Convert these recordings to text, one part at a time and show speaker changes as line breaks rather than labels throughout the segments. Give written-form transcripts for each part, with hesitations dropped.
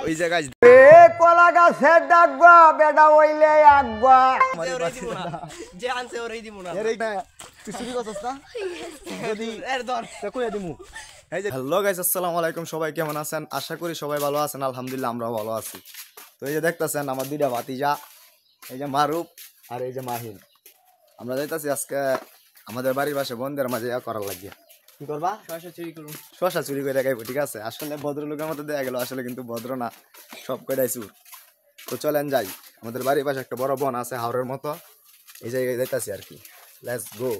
ওই জায়গায়
কলা গাছের ডাকবা বেটা হইলে আগবা
যে আনছে ওরই দিমু না
তুই চুরি করছস না যদি
এর ধর
কইয়া দিমু।
এই যে হ্যালো গাইস, আসসালামু আলাইকুম। সবাই কেমন আছেন? আশা করি সবাই ভালো আছেন। আলহামদুলিল্লাহ আমরাও ভালো আছি। তো এই যে দেখতেছেন আমার দুইটা ভাতিজা, এই যে মারুফ আর এই যে মাহিন। আমরা যাইতাছি আজকে আমাদের বাড়ির পাশে বন্ধের মাঝে করার লাগিয়া। কি করবা?
শশা চুরি করুন।
শশা চুরি করে খাইবো, ঠিক আছে? আসলে ভদ্রলোকের মতো দেয়া গেল, আসলে কিন্তু ভদ্র না, সব কয়টাই চুর। তো চলেন যাই, আমাদের বাড়ির পাশে একটা বড় বন আছে হাওরের মতো, এই জায়গায় যাইতাছি আর কি। Let's go.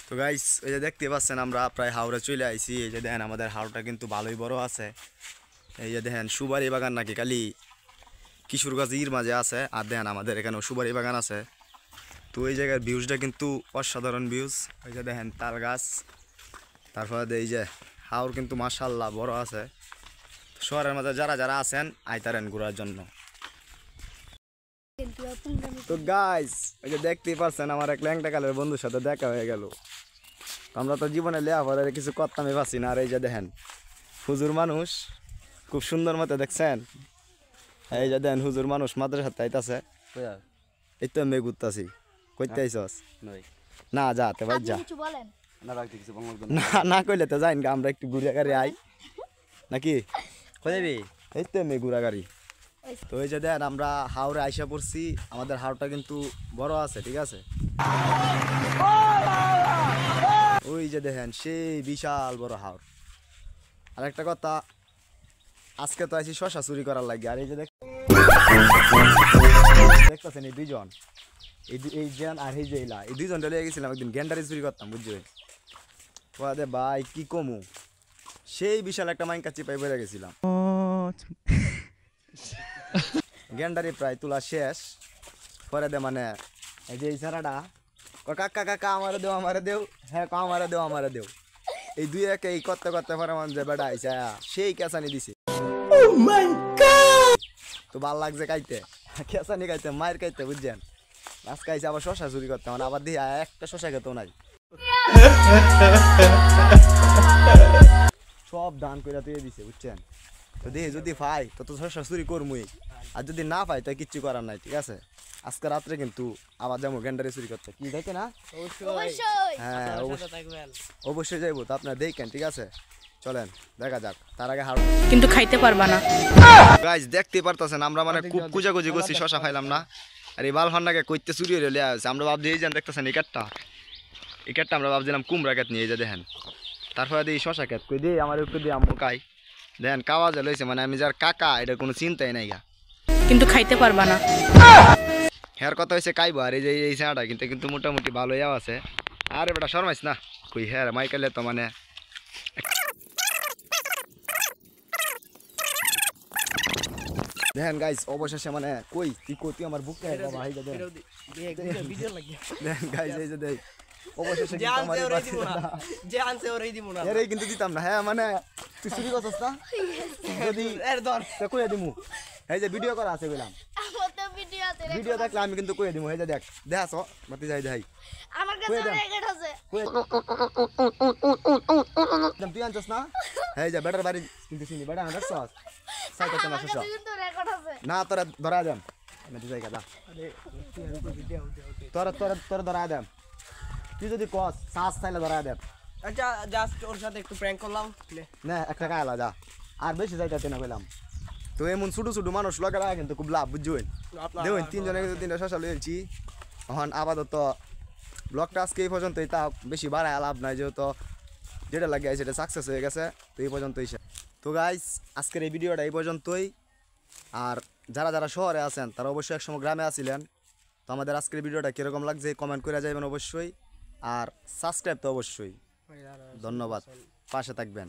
তো গাইস, এই যে দেখতে পাচ্ছেন আমরা প্রায় হাওড়ে চলে আইছি। এই যে দেখেন আমাদের হাওড়টা কিন্তু ভালোই বড় আছে। এই যে দেখেন সুবারি বাগান নাকি খালি কিশোরগঞ্জের মাঝে আছে, আর দেখেন আমাদের এখানেও সুবারি বাগান আছে। তো এই জায়গার ভিউজটা কিন্তু অসাধারণ ভিউজ। এই যে দেখেন তাল গাছ, তারপরে এই যে হাওড় কিন্তু মাশাআল্লাহ বড় আছে। শহরের মাঝে যারা যারা আছেন আইতারেন ঘোরার জন্য। তো গাইস, এই যে দেখতেই পাচ্ছেন আমার এক ল্যাংটা কালের বন্ধুর সাথে দেখা হয়ে গেল। আমরা তো জীবনে লেখাপড়ার কিছু করতামই পারছি না। আর এই যে দেখেন হুজুর মানুষ, খুব সুন্দর মতো দেখছেন। এই যে দেখেন হুজুর মানুষ মাদ্রাসাতে আইতাছে। এই তো আমি ঘুরতাছি। কইতে আইছস? না যাতে ভাই যা না না কইলে তো যাইন গা, আমরা একটু ঘুরে গাড়ি আই নাকি কই যাবি? এই তো আমি ঘুরা গাড়ি। তো এই যে দেখেন আমরা হাওড়ে আইসা পড়ছি। আমাদের হাওড়টা কিন্তু বড় আছে, ঠিক আছে? ওই যে দেখেন সেই বিশাল বড় হাওড়। আর একটা কথা, আজকে তো আইছি শশা চুরি করার লাগে। আর এই যে দেখতেছেন এই দুইজন, এই জন আর এই যে এই দুইজন লেগে গেছিলাম একদিন গেন্ডারি চুরি করতাম, বুঝছো? ভাই কি কমু, সেই বিশাল একটা মাইকা চিপাই বেড়ে গেছিলাম। গেন্ডারি প্রায় তোলা শেষ পরে দে, মানে এই যে এই ছাড়াটা কাকা কাকা আমারে দেও আমারে দেও, হ্যাঁ আমারে দেও আমারে দেও, এই দুই একে এই করতে করতে পরে মন যে বেড়া আইসা সেই কেঁচানি দিছে। তো ভাল লাগছে খাইতে, কেঁচানি খাইতে, মায়ের খাইতে, বুঝছেন? আজকে আইসে আবার শশা চুরি করতে, মানে আবার দিয়ে একটা শশা খেতেও নাই, সব দান করে তুই দিছে, বুঝছেন? তো দেখি যদি পাই তো শশা চুরি করমুই, আর যদি না পাই তো কিচ্ছু করার নাই, ঠিক আছে? আজকে রাত্রে কিন্তু আবার যাবো গেন্ডারি চুরি করতে, কি দেখে না? হ্যাঁ অবশ্যই যাইবো। তো আপনারা দেখেন, ঠিক আছে? চলেন দেখা যাক। তার আগে হার
কিন্তু খাইতে পারবা না।
গাইস দেখতে পারতেছেন আমরা মানে খুব কুচাকুচি করছি, শশা খাইলাম না। আর এই বালফান্ডাকে কইতে চুরি হয়ে লিয়ে আছে। আমরা ভাবছি এই যে দেখতেছেন এই কেটটা আমরা ভাবছিলাম কুমড়া কেট নিয়ে, এই যে দেখেন। তারপরে দিই শশা কেট কই দিই আমার একটু দিয়ে আম্মু খাই, দেখেন কাওয়া যে লইছে, মানে আমি যার কাকা এটা কোনো চিন্তাই নাই গা।
কিন্তু খাইতে পারবা না।
হ্যার কথা হয়েছে কাইবো। আর এই যে এই ছানাটা কিন্তু কিন্তু মোটামুটি ভালোই আছে। আরে বেটা শর্মাইস না, কই হ্যাঁ মাইকেলে তো মানে দেখেন গাইস অবশেষে মানে কই তুই আমার বুক কে বাবা হাই দেখেন গাইস এই যে দেখ অবশেষে কিন্তু আমার
যে আনছে ওরই দিমু না
এরই কিন্তু দিতাম না। হ্যাঁ মানে তুই চুরি করছস না যদি
এর ধর
তো কইয়া দিমু। এই যে ভিডিও করা আছে বললাম,
আমার তো ভিডিও আছে,
ভিডিও দেখলে আমি কিন্তু কইয়া দিমু। এই যে দেখ দেখাছো বাতি যাই দেখাই
আমার কাছে রেকর্ড আছে।
তুই আনছস না? এই যে বেটার বাড়ি কিন্তু চিনি বেটা না দেখছস সাইকেল না শশা
কিন্তু রেকর্ড আছে
না তোরা ধরা দেম আমি তুই জায়গা দা তোরা ধরা দেম। তুই যদি কস শ্বাস চাইলে ধরা দেম।
আচ্ছা জাস্ট ওর সাথে একটু প্র্যাঙ্ক করলাম
না একটা খাইলা যা, আর বেশি যাইতে না কইলাম। তো এমন ছোট ছোট মানুষ লগেরা কিন্তু খুব লাভ, বুঝছেন? দেখুন তিনজনে কিন্তু তিনটা শশা লইছি। এখন আপাতত ব্লগটা আজকে এই পর্যন্তই, তা বেশি বাড়ায় লাভ নাই, যেহেতু যেটা লাগে সেটা সাকসেস হয়ে গেছে। তো এই পর্যন্তই। তো গাইস আজকের এই ভিডিওটা এই পর্যন্তই। আর যারা যারা শহরে আছেন তারা অবশ্যই একসময় গ্রামে আসিলেন। তো আমাদের আজকের ভিডিওটা কীরকম লাগছে কমেন্ট করে যাবেন অবশ্যই, আর সাবস্ক্রাইব তো অবশ্যই। ধন্যবাদ, পাশে থাকবেন।